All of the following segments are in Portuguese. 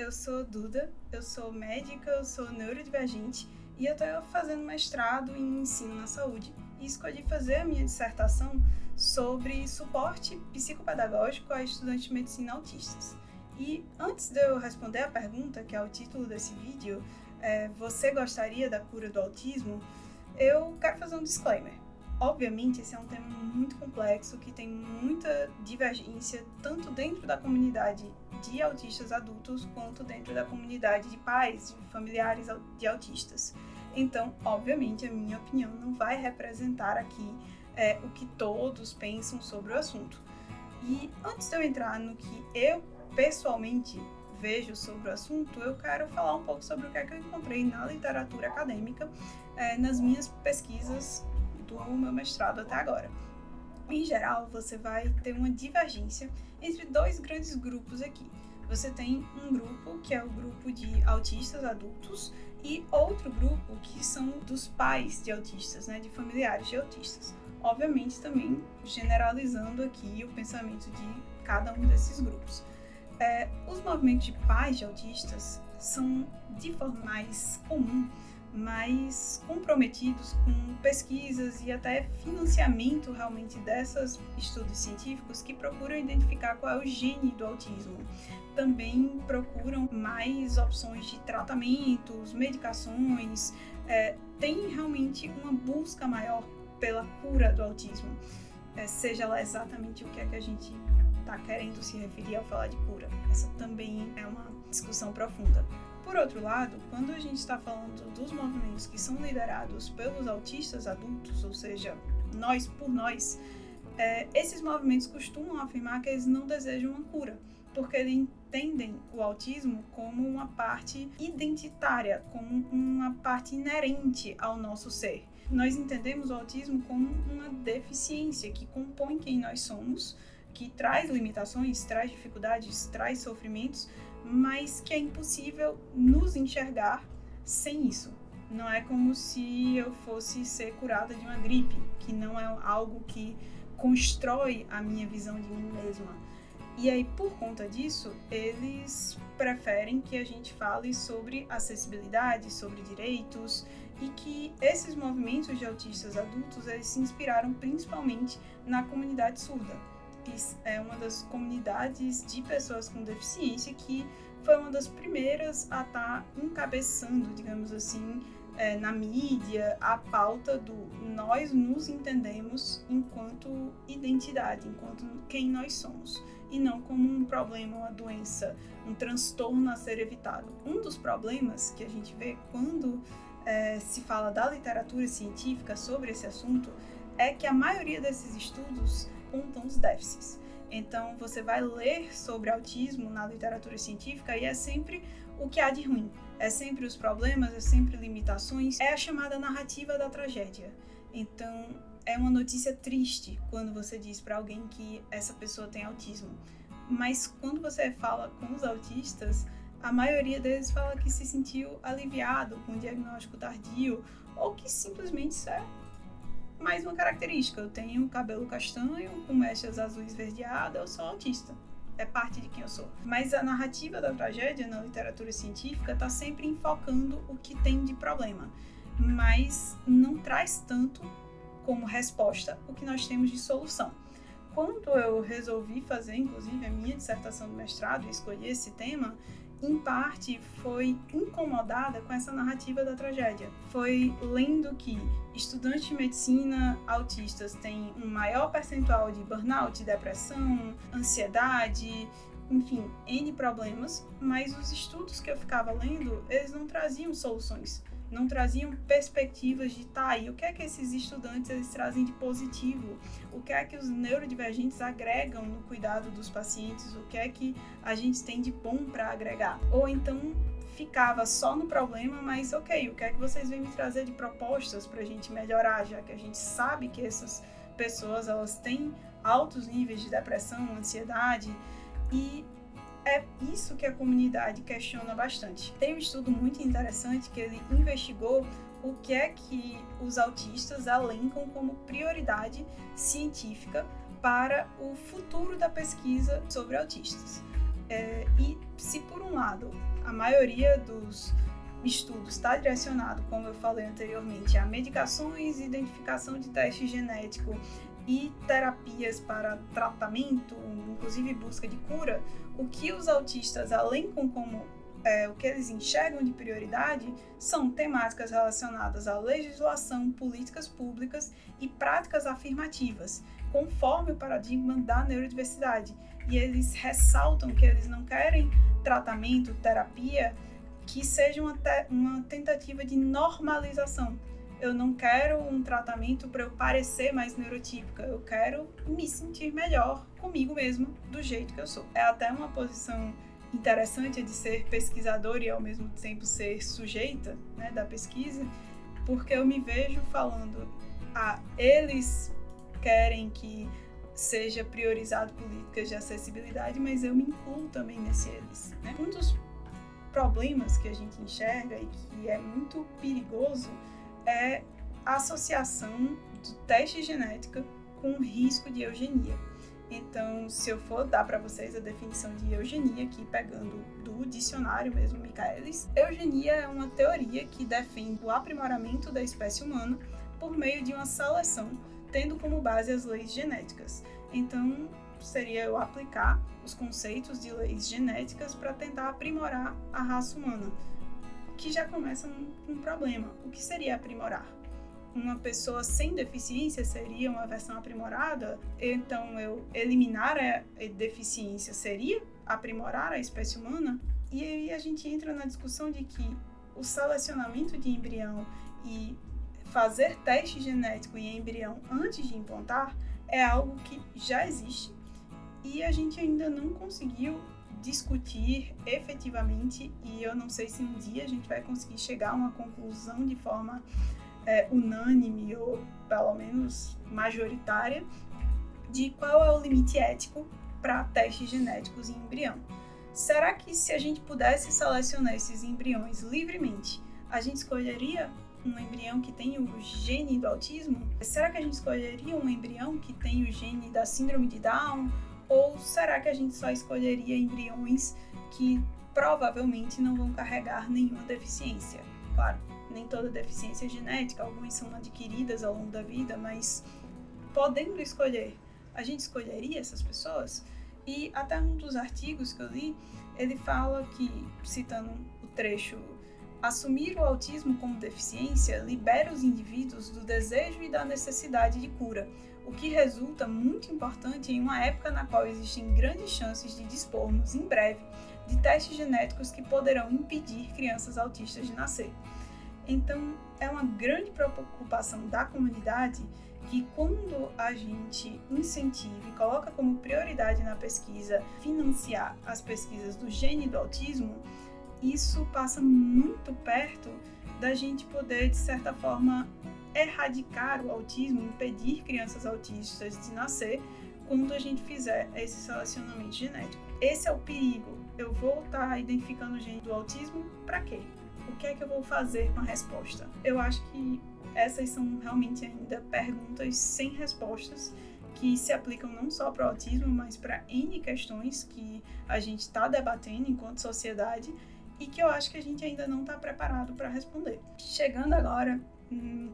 eu sou Duda, eu sou médica, eu sou neurodivergente e eu estou fazendo mestrado em ensino na saúde e escolhi fazer a minha dissertação sobre suporte psicopedagógico a estudantes de medicina autistas. E antes de eu responder a pergunta, que é o título desse vídeo, você gostaria da cura do autismo? Eu quero fazer um disclaimer. Obviamente, esse é um tema muito complexo, que tem muita divergência, tanto dentro da comunidade de autistas adultos, quanto dentro da comunidade de pais, de familiares de autistas. Então, obviamente, a minha opinião não vai representar aqui o que todos pensam sobre o assunto. E antes de eu entrar no que eu pessoalmente vejo sobre o assunto, eu quero falar um pouco sobre o que é que eu encontrei na literatura acadêmica, nas minhas pesquisas do meu mestrado até agora. Em geral, você vai ter uma divergência entre dois grandes grupos aqui. Você tem um grupo que é o grupo de autistas adultos e outro grupo que são dos pais de autistas, de familiares de autistas. Obviamente também generalizando aqui o pensamento de cada um desses grupos. Os movimentos de pais de autistas são de forma mais comum, mais comprometidos com pesquisas e até financiamento realmente desses estudos científicos que procuram identificar qual é o gene do autismo. Também procuram mais opções de tratamentos, medicações, tem realmente uma busca maior pela cura do autismo, seja lá exatamente o que é que a gente está querendo se referir ao falar de cura. Essa também é uma discussão profunda. Por outro lado, quando a gente está falando dos movimentos que são liderados pelos autistas adultos, ou seja, nós por nós, esses movimentos costumam afirmar que eles não desejam uma cura, porque eles entendem o autismo como uma parte identitária, como uma parte inerente ao nosso ser. Nós entendemos o autismo como uma deficiência que compõe quem nós somos, que traz limitações, traz dificuldades, traz sofrimentos, mas que é impossível nos enxergar sem isso. Não é como se eu fosse ser curada de uma gripe, que não é algo que constrói a minha visão de mim mesma. E aí, por conta disso, eles preferem que a gente fale sobre acessibilidade, sobre direitos, e que esses movimentos de autistas adultos, eles se inspiraram principalmente na comunidade surda, que é uma das comunidades de pessoas com deficiência que foi uma das primeiras a estar encabeçando, digamos assim, na mídia, a pauta do nós nos entendemos enquanto identidade, enquanto quem nós somos, e não como um problema, uma doença, um transtorno a ser evitado. Um dos problemas que a gente vê quando se fala da literatura científica sobre esse assunto é que a maioria desses estudos apontam os déficits. Então, você vai ler sobre autismo na literatura científica e é sempre o que há de ruim. É sempre os problemas, é sempre limitações. É a chamada narrativa da tragédia. Então, é uma notícia triste quando você diz para alguém que essa pessoa tem autismo. Mas quando você fala com os autistas, a maioria deles fala que se sentiu aliviado com o diagnóstico tardio ou que simplesmente isso é mais uma característica. Eu tenho cabelo castanho, com mechas azuis esverdeadas, eu sou autista. É parte de quem eu sou. Mas a narrativa da tragédia na literatura científica está sempre enfocando o que tem de problema, mas não traz tanto como resposta o que nós temos de solução. Quando eu resolvi fazer, inclusive, a minha dissertação do mestrado e escolhi esse tema, em parte foi incomodada com essa narrativa da tragédia. Foi lendo que estudantes de medicina autistas têm um maior percentual de burnout, depressão, ansiedade, enfim, N problemas, mas os estudos que eu ficava lendo, eles não traziam soluções, não traziam perspectivas de e o que é que esses estudantes eles trazem de positivo, o que é que os neurodivergentes agregam no cuidado dos pacientes, o que é que a gente tem de bom para agregar. Ou então ficava só no problema, mas ok, o que é que vocês vêm me trazer de propostas para a gente melhorar, já que a gente sabe que essas pessoas elas têm altos níveis de depressão, ansiedade, e é isso que a comunidade questiona bastante. Tem um estudo muito interessante que ele investigou o que é que os autistas elencam como prioridade científica para o futuro da pesquisa sobre autistas. E se por um lado a maioria dos estudos está direcionado, como eu falei anteriormente, a medicações, identificação de teste genético e terapias para tratamento, inclusive busca de cura, o que os autistas alencam como o que eles enxergam de prioridade são temáticas relacionadas à legislação, políticas públicas e práticas afirmativas, conforme o paradigma da neurodiversidade. E eles ressaltam que eles não querem tratamento, terapia, que seja uma tentativa de normalização. Eu não quero um tratamento para eu parecer mais neurotípica, eu quero me sentir melhor comigo mesma, do jeito que eu sou. É até uma posição interessante de ser pesquisadora e ao mesmo tempo ser sujeita, né, da pesquisa, porque eu me vejo falando, eles querem que seja priorizado políticas de acessibilidade, mas eu me incluo também nesse eles, né? Um dos problemas que a gente enxerga e que é muito perigoso é a associação do teste genética com o risco de eugenia. Então, se eu for dar para vocês a definição de eugenia, aqui pegando do dicionário mesmo, Michaelis, eugenia é uma teoria que defende o aprimoramento da espécie humana por meio de uma seleção, tendo como base as leis genéticas. Então, seria eu aplicar os conceitos de leis genéticas para tentar aprimorar a raça humana, que já começa um problema. O que seria aprimorar? Uma pessoa sem deficiência seria uma versão aprimorada? Então, eu eliminar a deficiência seria aprimorar a espécie humana? E aí a gente entra na discussão de que o selecionamento de embrião e fazer teste genético em embrião antes de implantar é algo que já existe e a gente ainda não conseguiu discutir efetivamente, e eu não sei se um dia a gente vai conseguir chegar a uma conclusão de forma unânime ou pelo menos majoritária de qual é o limite ético para testes genéticos em embrião. Será que se a gente pudesse selecionar esses embriões livremente, a gente escolheria um embrião que tem o gene do autismo? Será que a gente escolheria um embrião que tem o gene da síndrome de Down? Ou será que a gente só escolheria embriões que provavelmente não vão carregar nenhuma deficiência? Claro, nem toda deficiência é genética, algumas são adquiridas ao longo da vida, mas podendo escolher, a gente escolheria essas pessoas? E até um dos artigos que eu li, ele fala que, citando o trecho, assumir o autismo como deficiência libera os indivíduos do desejo e da necessidade de cura, o que resulta muito importante em uma época na qual existem grandes chances de dispormos, em breve, de testes genéticos que poderão impedir crianças autistas de nascer. Então, é uma grande preocupação da comunidade que quando a gente incentiva e coloca como prioridade na pesquisa financiar as pesquisas do gene do autismo, isso passa muito perto da gente poder, de certa forma, erradicar o autismo, impedir crianças autistas de nascer quando a gente fizer esse selecionamento genético. Esse é o perigo. Eu vou estar identificando o gene do autismo para quê? O que é que eu vou fazer com a resposta? Eu acho que essas são realmente ainda perguntas sem respostas que se aplicam não só para o autismo, mas para N questões que a gente está debatendo enquanto sociedade e que eu acho que a gente ainda não está preparado para responder. Chegando agora,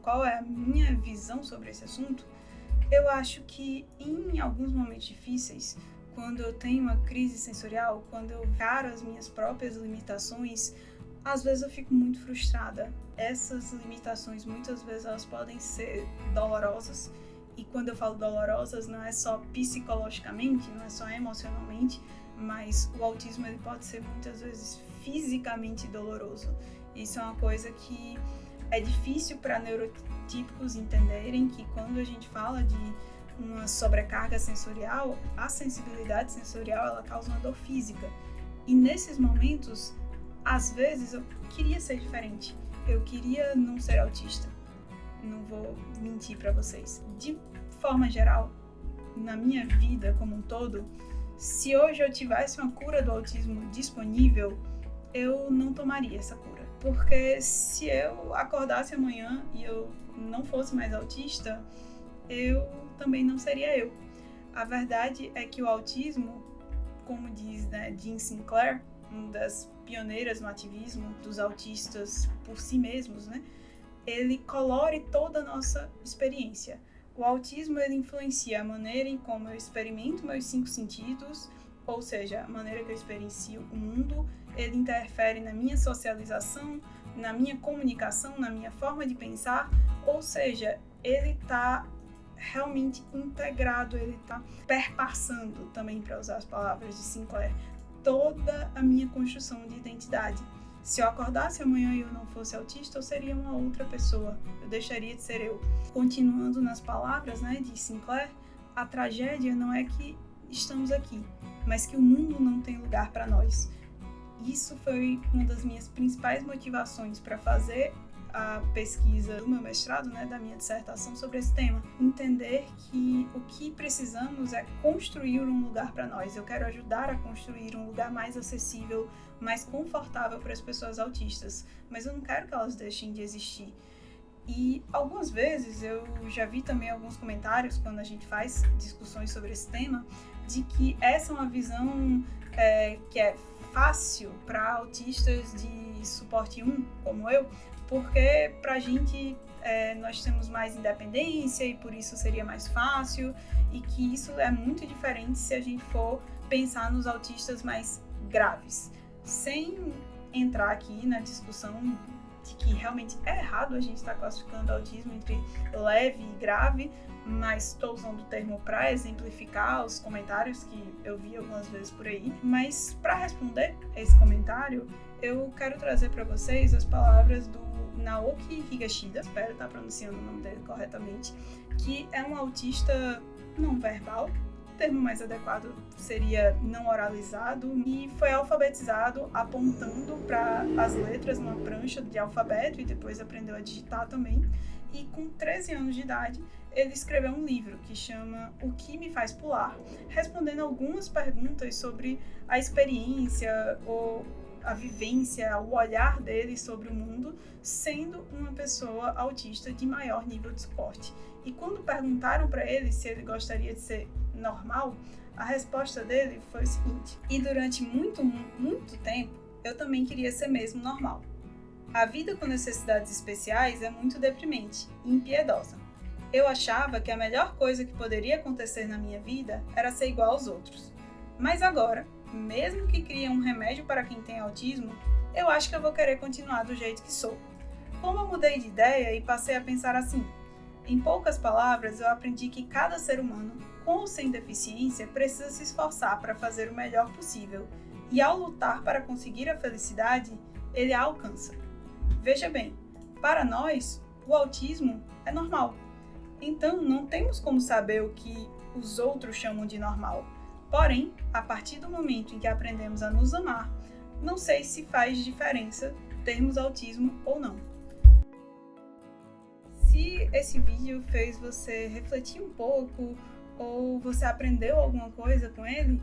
qual é a minha visão sobre esse assunto? Eu acho que em alguns momentos difíceis, quando eu tenho uma crise sensorial, quando eu encaro as minhas próprias limitações, às vezes eu fico muito frustrada. Essas limitações, muitas vezes, elas podem ser dolorosas. E quando eu falo dolorosas, não é só psicologicamente, não é só emocionalmente, mas o autismo ele pode ser muitas vezes fisicamente doloroso. Isso é uma coisa que é difícil para neurotípicos entenderem, que quando a gente fala de uma sobrecarga sensorial, a sensibilidade sensorial ela causa uma dor física. E nesses momentos, às vezes eu queria ser diferente. Eu queria não ser autista. Não vou mentir para vocês. De forma geral, na minha vida como um todo, se hoje eu tivesse uma cura do autismo disponível, eu não tomaria essa cura. Porque se eu acordasse amanhã e eu não fosse mais autista, eu também não seria eu. A verdade é que o autismo, como diz, né, Jean Sinclair, uma das pioneiras no ativismo dos autistas por si mesmos, né, ele colore toda a nossa experiência. O autismo, ele influencia a maneira em como eu experimento meus 5 sentidos, ou seja, a maneira que eu experiencio o mundo. Ele interfere na minha socialização, na minha comunicação, na minha forma de pensar, ou seja, ele está realmente integrado, ele está perpassando, também para usar as palavras de Sinclair, toda a minha construção de identidade. Se eu acordasse amanhã e eu não fosse autista, eu seria uma outra pessoa, eu deixaria de ser eu. Continuando nas palavras, né, de Sinclair, a tragédia não é que estamos aqui, mas que o mundo não tem lugar para nós. Isso foi uma das minhas principais motivações para fazer a pesquisa do meu mestrado, né, da minha dissertação sobre esse tema. Entender que o que precisamos é construir um lugar para nós. Eu quero ajudar a construir um lugar mais acessível, mais confortável para as pessoas autistas, mas eu não quero que elas deixem de existir. E algumas vezes eu já vi também alguns comentários quando a gente faz discussões sobre esse tema, de que essa é uma visão que é fácil para autistas de suporte 1, como eu, porque pra gente nós temos mais independência e por isso seria mais fácil, e que isso é muito diferente se a gente for pensar nos autistas mais graves. Sem entrar aqui na discussão de que realmente é errado a gente estar classificando autismo entre leve e grave, mas estou usando o termo para exemplificar os comentários que eu vi algumas vezes por aí. Mas para responder esse comentário, eu quero trazer para vocês as palavras do Naoki Higashida, espero estar pronunciando o nome dele corretamente, que é um autista não verbal, o termo mais adequado seria não oralizado, e foi alfabetizado apontando para as letras numa prancha de alfabeto e depois aprendeu a digitar também. E com 13 anos de idade, ele escreveu um livro que chama O Que Me Faz Pular, respondendo algumas perguntas sobre a experiência ou a vivência, o olhar dele sobre o mundo, sendo uma pessoa autista de maior nível de suporte. E quando perguntaram para ele se ele gostaria de ser normal, a resposta dele foi o seguinte: e durante muito tempo, eu também queria ser mesmo normal. A vida com necessidades especiais é muito deprimente e impiedosa. Eu achava que a melhor coisa que poderia acontecer na minha vida era ser igual aos outros. Mas agora, mesmo que crie um remédio para quem tem autismo, eu acho que eu vou querer continuar do jeito que sou. Como eu mudei de ideia e passei a pensar assim? Em poucas palavras, eu aprendi que cada ser humano, com ou sem deficiência, precisa se esforçar para fazer o melhor possível, e ao lutar para conseguir a felicidade, ele a alcança. Veja bem, para nós, o autismo é normal. Então, não temos como saber o que os outros chamam de normal. Porém, a partir do momento em que aprendemos a nos amar, não sei se faz diferença termos autismo ou não. Se esse vídeo fez você refletir um pouco ou você aprendeu alguma coisa com ele,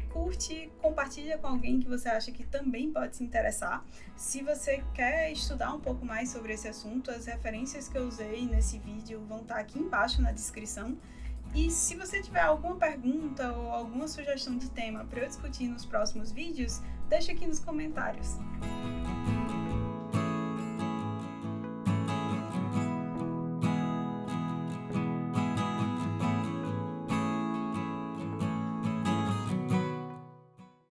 curte, compartilha com alguém que você acha que também pode se interessar. Se você quer estudar um pouco mais sobre esse assunto, as referências que eu usei nesse vídeo vão estar aqui embaixo na descrição. E se você tiver alguma pergunta ou alguma sugestão de tema para eu discutir nos próximos vídeos, deixa aqui nos comentários.